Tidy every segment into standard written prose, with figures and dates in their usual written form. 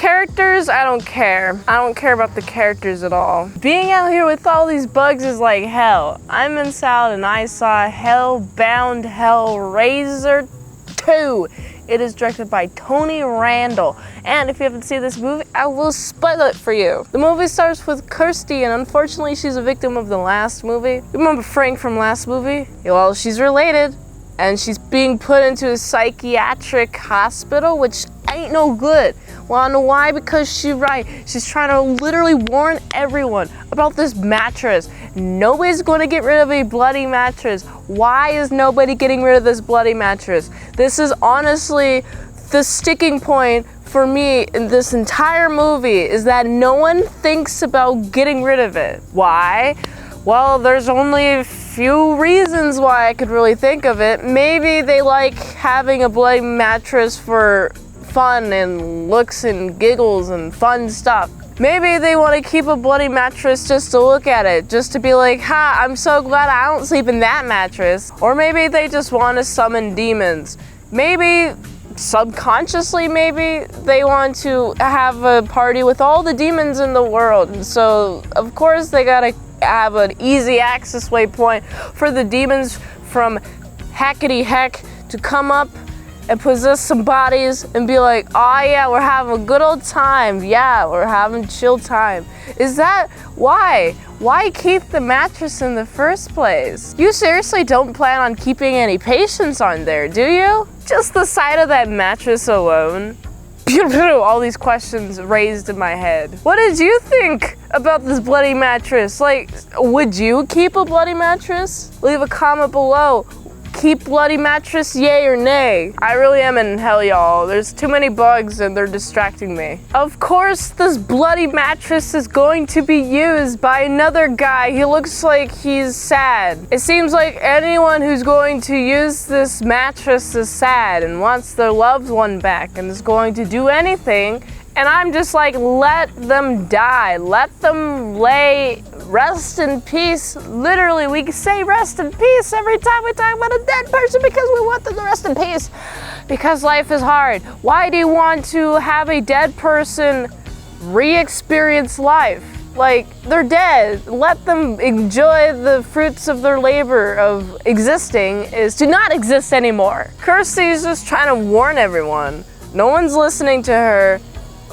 characters, I don't care. I don't care about the characters at all. Being out here with all these bugs is like hell. I'm in Salad and I saw Hellbound Hellraiser 2. It is directed by Tony Randall. And if you haven't seen this movie, I will spoil it for you. The movie starts with Kirsty, and unfortunately she's a victim of the last movie. Remember Frank from last movie? Well, she's related, and she's being put into a psychiatric hospital, which ain't no good. Wanna know why? Because she's trying to literally warn everyone about this mattress. Nobody's going to get rid of a bloody mattress. Why is nobody getting rid of this bloody mattress? This is honestly the sticking point for me in this entire movie, is that no one thinks about getting rid of it. Why? Well, there's only a few reasons why I could really think of it. Maybe they like having a bloody mattress for fun and looks and giggles and fun stuff. Maybe they want to keep a bloody mattress just to look at it, just to be like, ha, I'm so glad I don't sleep in that mattress. Or maybe they just want to summon demons. Maybe subconsciously, maybe they want to have a party with all the demons in the world. So of course they gotta have an easy access waypoint for the demons from hackety heck to come up and possess some bodies and be like, oh yeah, we're having a good old time. Yeah, we're having chill time. Is that why? Why keep the mattress in the first place? You seriously don't plan on keeping any patients on there, do you? Just the sight of that mattress alone. All these questions raised in my head. What did you think about this bloody mattress? Like, would you keep a bloody mattress? Leave a comment below. Keep bloody mattress, yay or nay? I really am in hell, y'all. There's too many bugs and they're distracting me. Of course, this bloody mattress is going to be used by another guy. He looks like he's sad. It seems like anyone who's going to use this mattress is sad and wants their loved one back and is going to do anything. And I'm just like, let them die. Let them rest in peace. Literally, we say rest in peace every time we talk about a dead person because we want them to rest in peace. Because life is hard. Why do you want to have a dead person re-experience life? Like, they're dead. Let them enjoy the fruits of their labor of existing is to not exist anymore. Kirsty's just trying to warn everyone. No one's listening to her.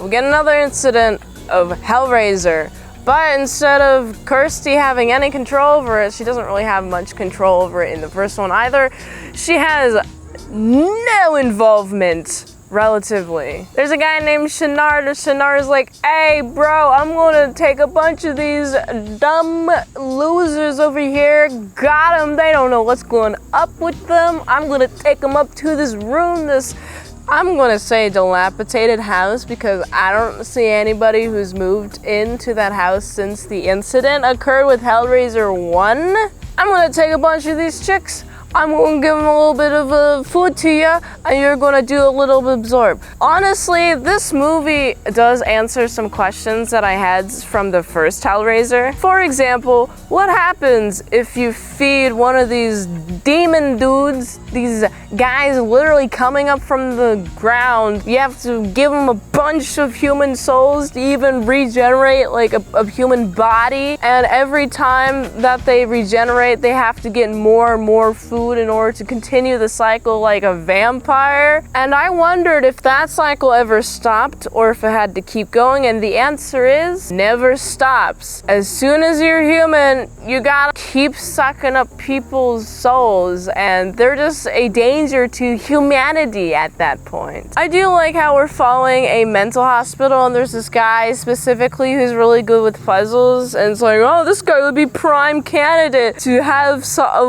We get another incident of Hellraiser, but instead of Kirsty having any control over it, she doesn't really have much control over it in the first one either. She has no involvement, relatively. There's a guy named Shenard, and Shenard's like, hey bro, I'm gonna take a bunch of these dumb losers over here, got them, they don't know what's going up with them, I'm gonna take them up to this room, I'm gonna say dilapidated house because I don't see anybody who's moved into that house since the incident occurred with Hellraiser 1. I'm gonna take a bunch of these chicks, I'm gonna give them a little bit of food to you, and you're gonna do a little bit absorb. Honestly, this movie does answer some questions that I had from the first Hellraiser. For example, what happens if you feed one of these demon dudes, these guys literally coming up from the ground? You have to give them a bunch of human souls to even regenerate like a human body, and every time that they regenerate, they have to get more and more food in order to continue the cycle like a vampire. And I wondered if that cycle ever stopped or if it had to keep going, and the answer is never stops. As soon as you're human, you gotta keep sucking up people's souls, and they're just a danger to humanity at that point. I do like how we're following a mental hospital, and there's this guy specifically who's really good with puzzles, and it's like, oh, this guy would be prime candidate to have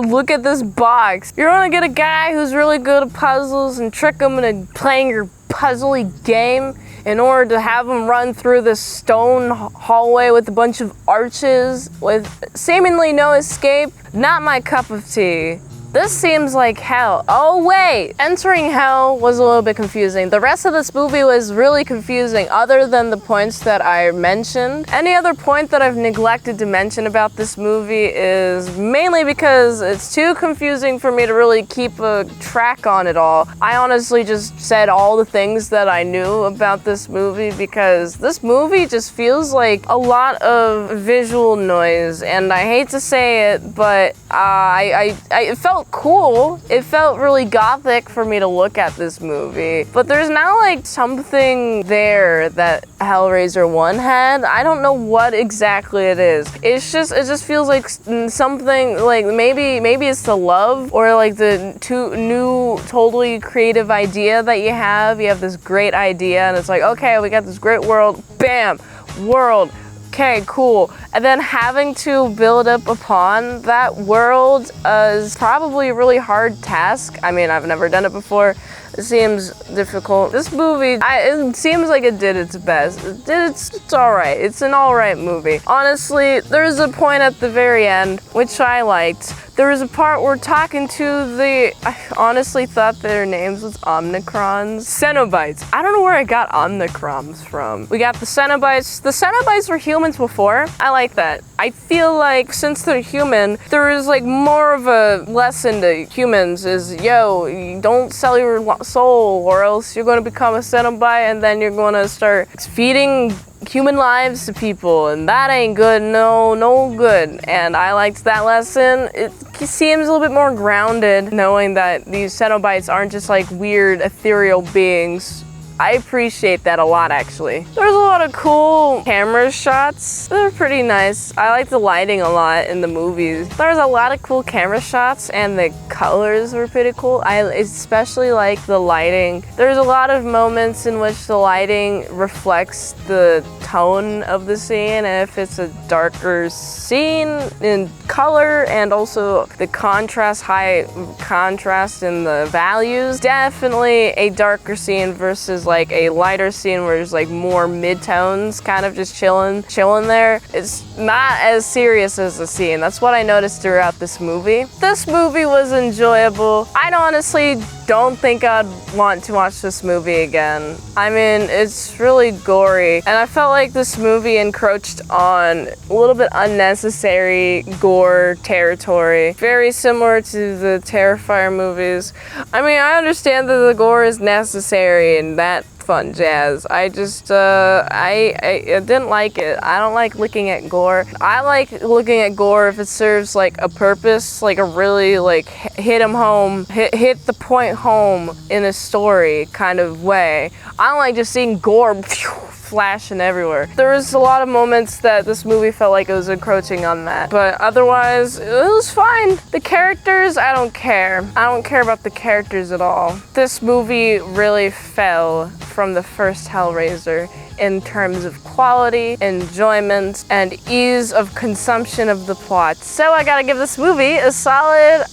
look at this box. You're gonna get a guy who's really good at puzzles and trick him into playing your puzzly game in order to have him run through this stone hallway with a bunch of arches with seemingly no escape. Not my cup of tea. This seems like hell. Oh wait, entering hell was a little bit confusing. The rest of this movie was really confusing other than the points that I mentioned. Any other point that I've neglected to mention about this movie is mainly because it's too confusing for me to really keep a track on it all. I honestly just said all the things that I knew about this movie because this movie just feels like a lot of visual noise, and I hate to say it, but it felt cool. It felt really gothic for me to look at this movie. But there's now like something there that Hellraiser 1 had. I don't know what exactly it is. It just feels like something like maybe it's the love or like the new totally creative idea that you have. You have this great idea and it's like, okay, we got this great world. Bam, world. Okay, cool. And then having to build up upon that world is probably a really hard task. I mean, I've never done it before. It seems difficult. This movie, it seems like it did its best. It's alright. It's an alright movie. Honestly, there's a point at the very end, which I liked. There was a part where talking to I honestly thought their names was Omnicrons. Cenobites. I don't know where I got Omnicrons from. We got the Cenobites. The Cenobites were humans before. I like that. I feel like since they're human, there is like more of a lesson to humans is, yo, you don't sell your soul or else you're going to become a Cenobite and then you're going to start feeding human lives to people, and that ain't good. No good. And I liked that lesson. It seems a little bit more grounded knowing that these Cenobites aren't just like weird ethereal beings. I appreciate that a lot, actually. There's a lot of cool camera shots. They're pretty nice. I like the lighting a lot in the movies. There's a lot of cool camera shots and the colors were pretty cool. I especially like the lighting. There's a lot of moments in which the lighting reflects the tone of the scene, and if it's a darker scene in color and also the contrast, high contrast in the values, definitely a darker scene versus like a lighter scene where there's like more mid-tones kind of just chilling there. It's not as serious as the scene. That's what I noticed throughout this movie. This movie was enjoyable. I honestly don't think I'd want to watch this movie again. I mean, it's really gory, and I felt like this movie encroached on a little bit unnecessary gore territory. Very similar to the Terrifier movies. I mean, I understand that the gore is necessary and that fun jazz. I just, I didn't like it. I don't like looking at gore. I like looking at gore if it serves like a purpose, like a really like hit the point home in a story kind of way. I don't like just seeing gore flashing everywhere. There was a lot of moments that this movie felt like it was encroaching on that, but otherwise it was fine. The characters, I don't care. I don't care about the characters at all. This movie really fell from the first Hellraiser in terms of quality, enjoyment, and ease of consumption of the plot. So I gotta give this movie a solid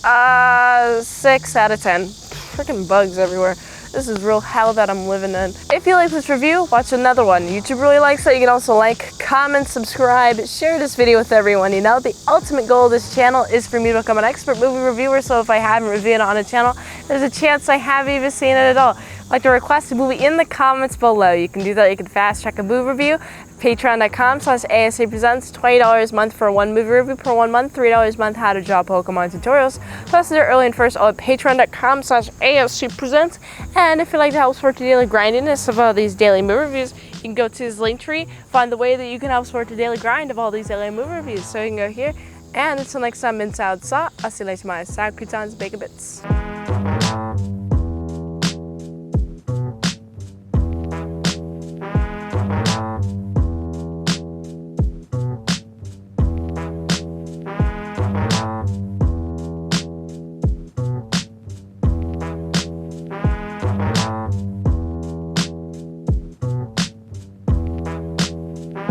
6 out of 10. Freaking bugs everywhere. This is real hell that I'm living in. If you like this review, watch another one. YouTube really likes it. You can also like, comment, subscribe, share this video with everyone. You know, the ultimate goal of this channel is for me to become an expert movie reviewer, so if I haven't reviewed it on a channel, there's a chance I haven't even seen it at all. Like to request a movie in the comments below. You can do that. You can fast track a movie review. Patreon.com/ASEPresents, $20 a month for one movie review per 1 month, $3 a month how to draw Pokemon tutorials. Plus, they're early and first all at Patreon.com/ASEPresents. And if you'd like to help support the daily grindiness of all these daily movie reviews, you can go to this link tree, find the way that you can help support the daily grind of all these daily movie reviews. So you can go here. And until next time, Mint Salad, I'll see you later, my side croutons, bacon bits.